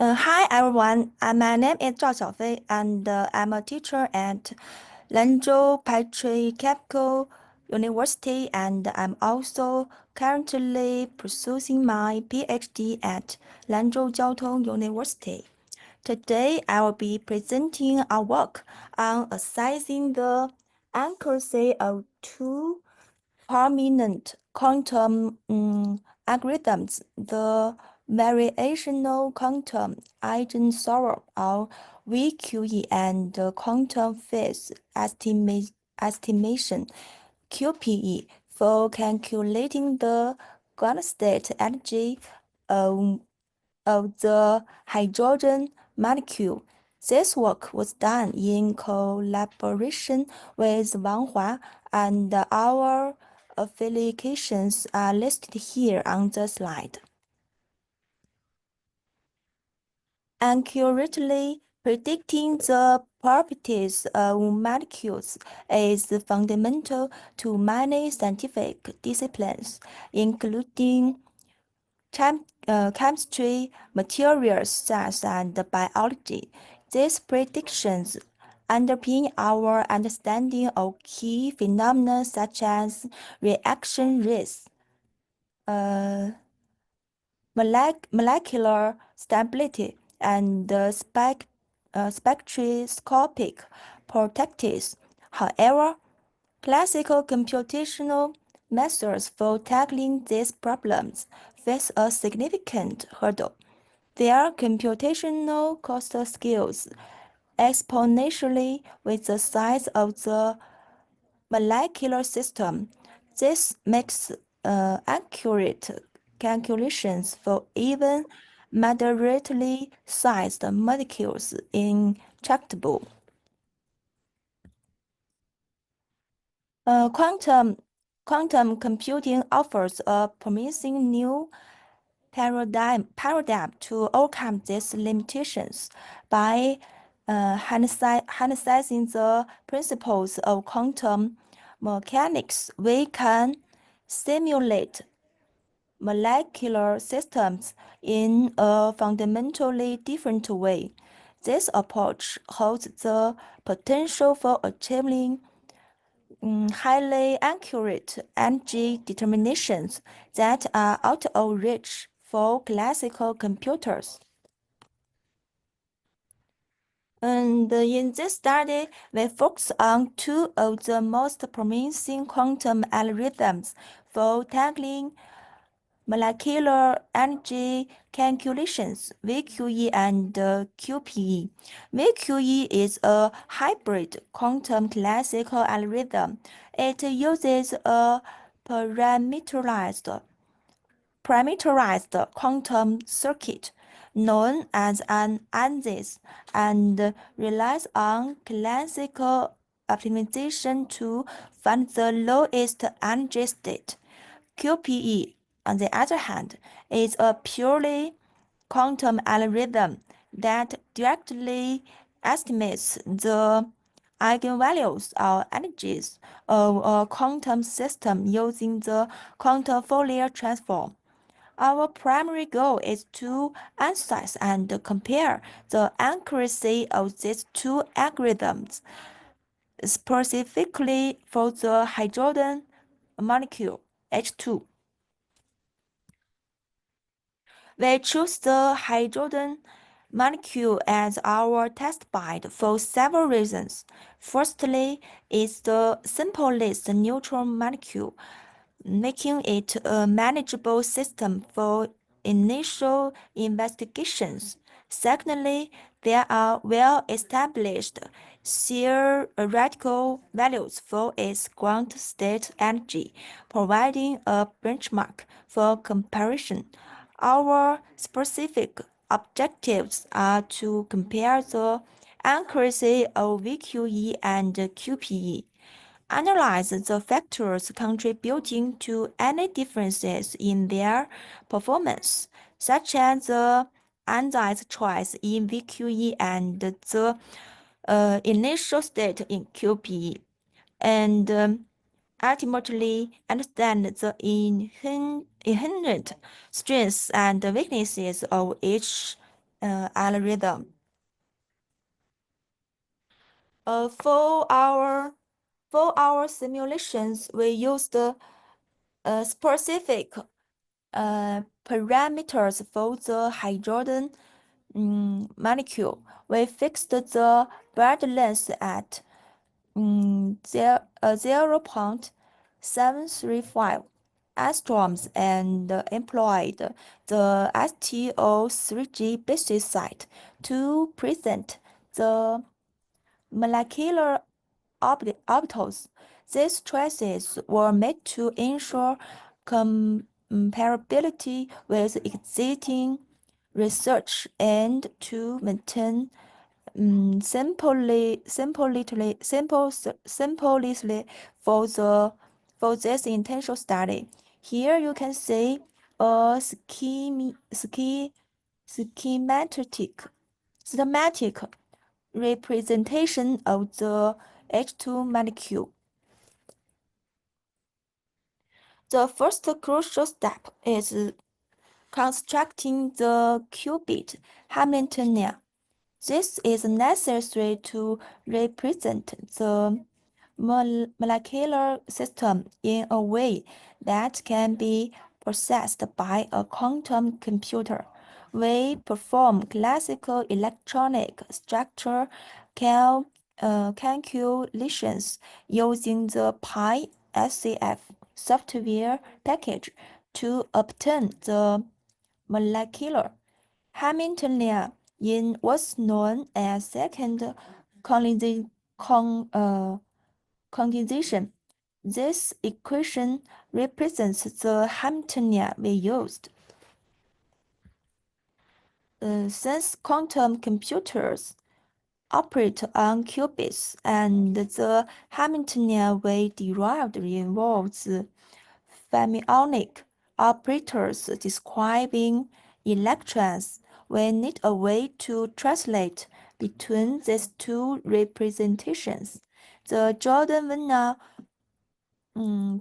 Hi everyone, my name is Zhao Xiaofei and I'm a teacher at Lanzhou Petrochemical University and I'm also currently pursuing my PhD at Lanzhou Jiaotong University. Today I will be presenting our work on assessing the accuracy of two prominent quantum algorithms, the Variational Quantum Eigensolver or VQE and the quantum phase estimation QPE for calculating the ground state energy of, of the hydrogen molecule. This work was done in collaboration with Wang and our affiliations are listed here on the slide. Accurately predicting the properties of molecules is fundamental to many scientific disciplines, including chemistry, materials science, and biology. These predictions underpin our understanding of key phenomena such as reaction rates, molecular stability, and spectroscopic properties. However, classical computational methods for tackling these problems face a significant hurdle. Their computational cost scales exponentially with the size of the molecular system. This makes accurate calculations for even moderately sized molecules intractable. Quantum computing offers a promising new paradigm to overcome these limitations by harnessing the principles of quantum mechanics. We can simulate molecular systems in a fundamentally different way. This approach holds the potential for achieving highly accurate energy determinations that are out of reach for classical computers. And in this study, we focus on two of the most promising quantum algorithms for tackling molecular energy calculations, VQE and QPE. VQE is a hybrid quantum classical algorithm. It uses a parameterized quantum circuit known as an Ansatz and relies on classical optimization to find the lowest energy state. QPE, on the other hand, is a purely quantum algorithm that directly estimates the eigenvalues or energies of a quantum system using the quantum Fourier transform. Our primary goal is to analyze and compare the accuracy of these two algorithms, specifically for the hydrogen molecule H2. We choose the hydrogen molecule as our test bed for several reasons. Firstly, it's the simplest neutron molecule, making it a manageable system for initial investigations. Secondly, there are well-established theoretical values for its ground state energy, providing a benchmark for comparison. Our specific objectives are to compare the accuracy of VQE and QPE, analyze the factors contributing to any differences in their performance, such as the enzyme's choice in VQE and the initial state in QPE, and ultimately understand the inherent strengths and weaknesses of each algorithm. For our simulations, we used specific parameters for the hydrogen molecule. We fixed the bond length at 0.735 angstroms and employed the STO3G basis site to present the molecular orbitals. These traces were made to ensure comparability with existing research and to maintain simplicity for this intentional study. Here you can see a schematic representation of the H2 molecule. The first crucial step is constructing the qubit Hamiltonian. This is necessary to represent the molecular system in a way that can be processed by a quantum computer. We perform classical electronic structure calculations using the PySCF software package to obtain the molecular Hamiltonian in what's known as second condensation. This equation represents the Hamiltonian we used. Since quantum computers operate on qubits and the Hamiltonian we derived involves fermionic operators describing electrons, we need a way to translate between these two representations. The Jordan-Wiener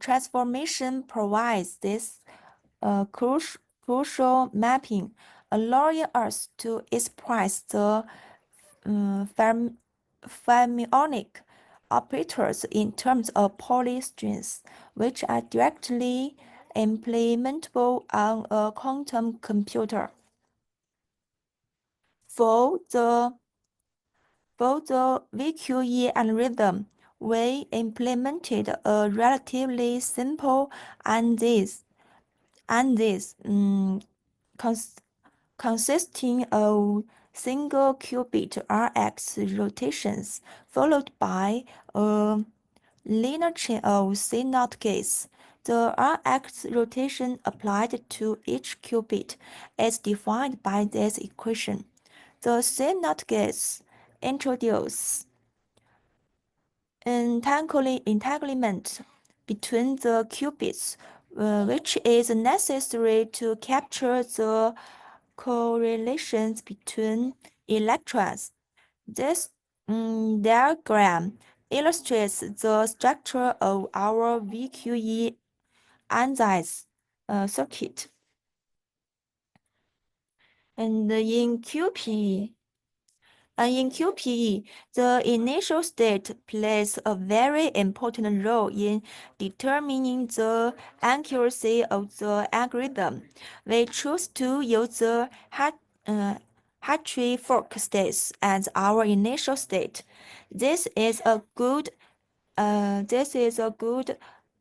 transformation provides this crucial mapping, allowing us to express the fermionic operators in terms of Pauli strings, which are directly implementable on a quantum computer. For the VQE algorithm, we implemented a relatively simple Ansatz consisting of single qubit Rx rotations followed by a linear chain of CNOT gates. The Rx rotation applied to each qubit is defined by this equation. The CNOT gates introduce entanglement between the qubits, which is necessary to capture the correlations between electrons. This diagram illustrates the structure of our VQE Ansatz circuit. And in QPE, the initial state plays a very important role in determining the accuracy of the algorithm. We choose to use the Hartree Fock states as our initial state. This is a good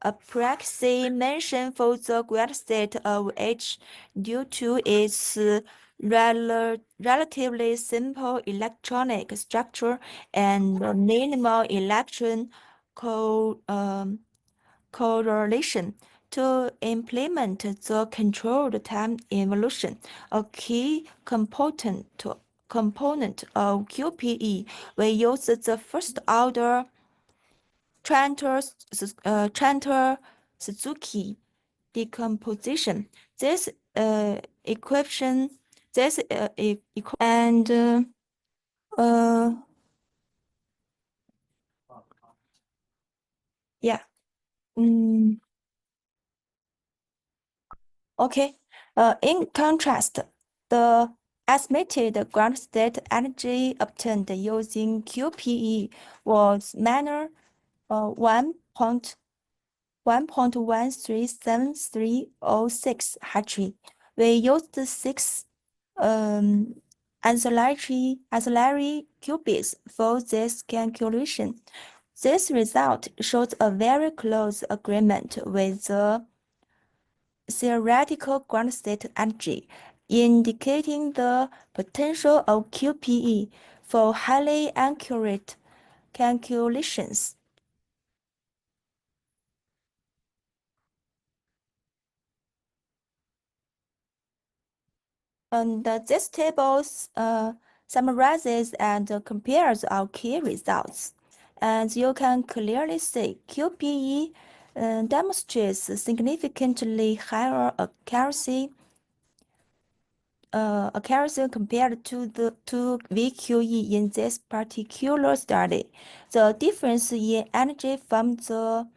approximation for the ground state of H due to its relatively simple electronic structure and minimal electron correlation. To implement the controlled time evolution, a key component of QPE, we use the first order Trantor-Suzuki decomposition. This equation, and yeah. Okay. In contrast, the Estimated ground state energy obtained using QPE was minor 1.137306 Hartree. We used six um, ancillary qubits for this calculation. This result shows a very close agreement with the theoretical ground state energy, indicating the potential of QPE for highly accurate calculations. And this table summarizes and compares our key results. And you can clearly see QPE demonstrates significantly higher accuracy compared to VQE in this particular study. The difference in energy from the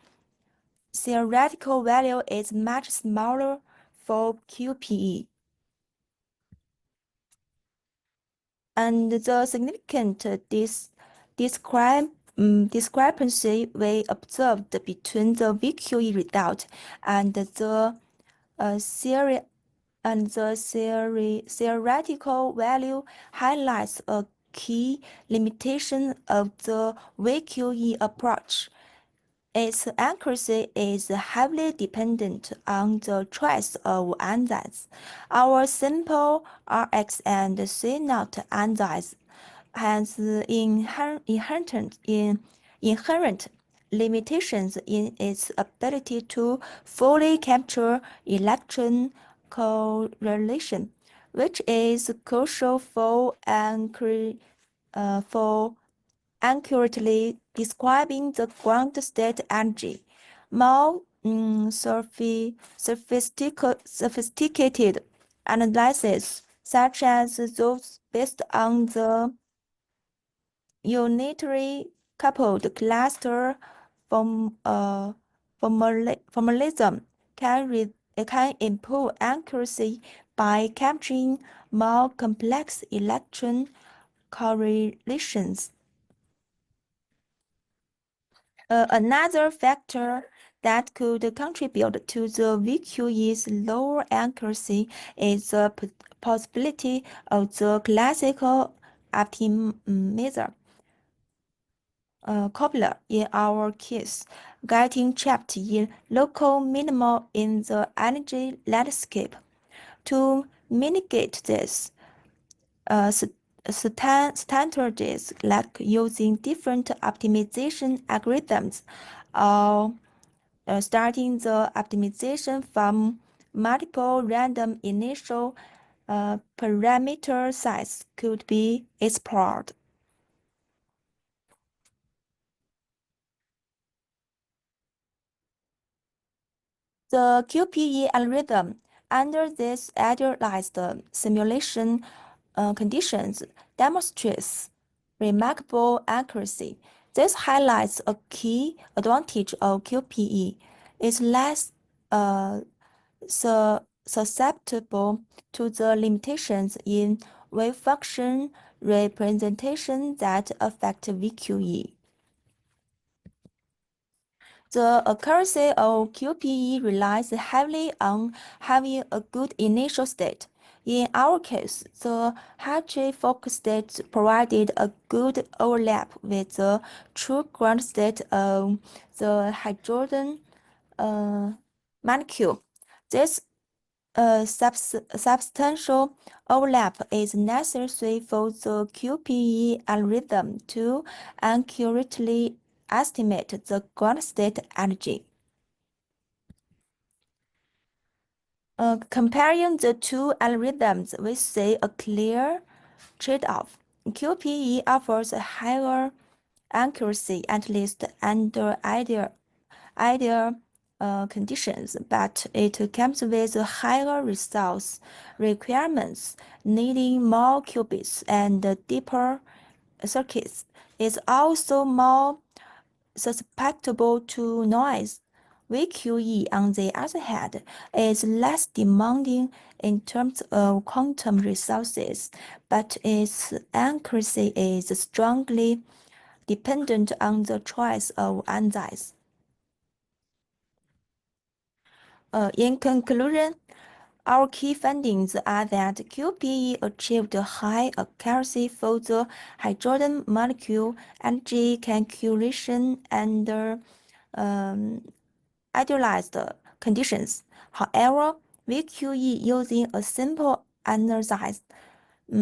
theoretical value is much smaller for QPE. And the significant discrepancy we observed between the VQE result and the theory and the theoretical value highlights a key limitation of the VQE approach. Its accuracy is heavily dependent on the choice of ansatz. Our simple Rx and CNOT ansatz has inherent limitations in its ability to fully capture electron correlation, which is crucial for accurately describing the ground state energy. More sophisticated analyses, such as those based on the unitary coupled cluster formalism, can improve accuracy by capturing more complex electron correlations. Another factor that could contribute to the VQE's lower accuracy is the possibility of the classical optimizer coupler in our case, getting trapped in local minima in the energy landscape. To mitigate this, strategies like using different optimization algorithms or starting the optimization from multiple random initial parameter sets could be explored. The QPE algorithm under these idealized simulation conditions demonstrates remarkable accuracy. This highlights a key advantage of QPE. It's less susceptible to the limitations in wave function representation that affect VQE. The accuracy of QPE relies heavily on having a good initial state. In our case, the Hartree Fock state provided a good overlap with the true ground state of the hydrogen molecule. This substantial overlap is necessary for the QPE algorithm to accurately estimate the ground state energy. Comparing the two algorithms, we see a clear trade-off. QPE offers a higher accuracy, at least under ideal conditions, but it comes with higher resource requirements, needing more qubits and deeper circuits. It's also more susceptible to noise, VQE, on the other hand, is less demanding in terms of quantum resources, but its accuracy is strongly dependent on the choice of ansatz. In conclusion, our key findings are that QPE achieved high accuracy for the hydrogen molecule energy calculation under idealized conditions. However, VQE using a simple ansatz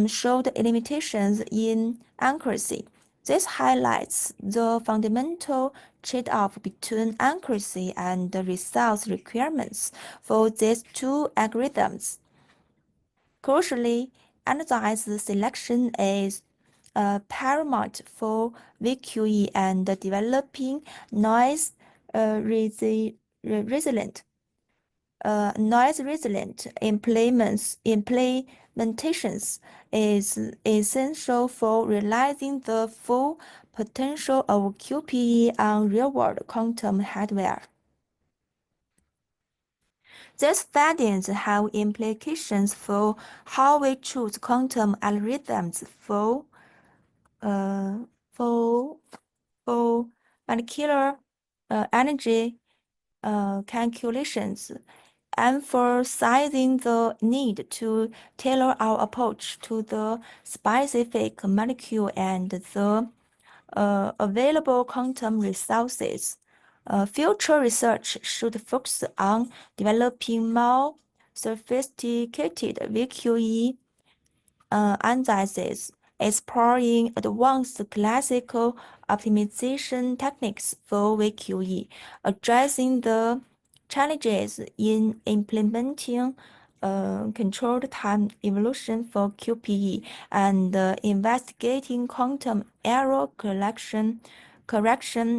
showed limitations in accuracy. This highlights the fundamental trade-off between accuracy and the resource requirements for these two algorithms. Crucially, ansatz selection is paramount for VQE and developing noise resilient noise-resilient implementations is essential for realizing the full potential of QPE on real-world quantum hardware. These findings have implications for how we choose quantum algorithms for molecular energy calculations, emphasizing the need to tailor our approach to the specific molecule and the available quantum resources. Future research should focus on developing more sophisticated VQE ansatz, exploring advanced classical optimization techniques for VQE, addressing the challenges in implementing controlled time evolution for QPE, and investigating quantum error correction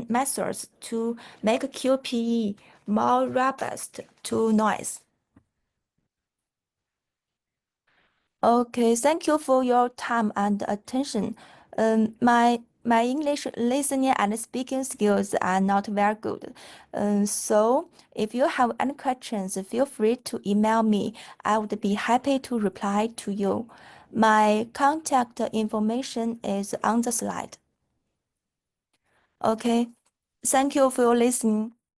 methods to make QPE more robust to noise. Okay, thank you for your time and attention. My English listening and speaking skills are not very good. So if you have any questions, feel free to email me. I would be happy to reply to you. My contact information is on the slide. Okay, thank you for your listening.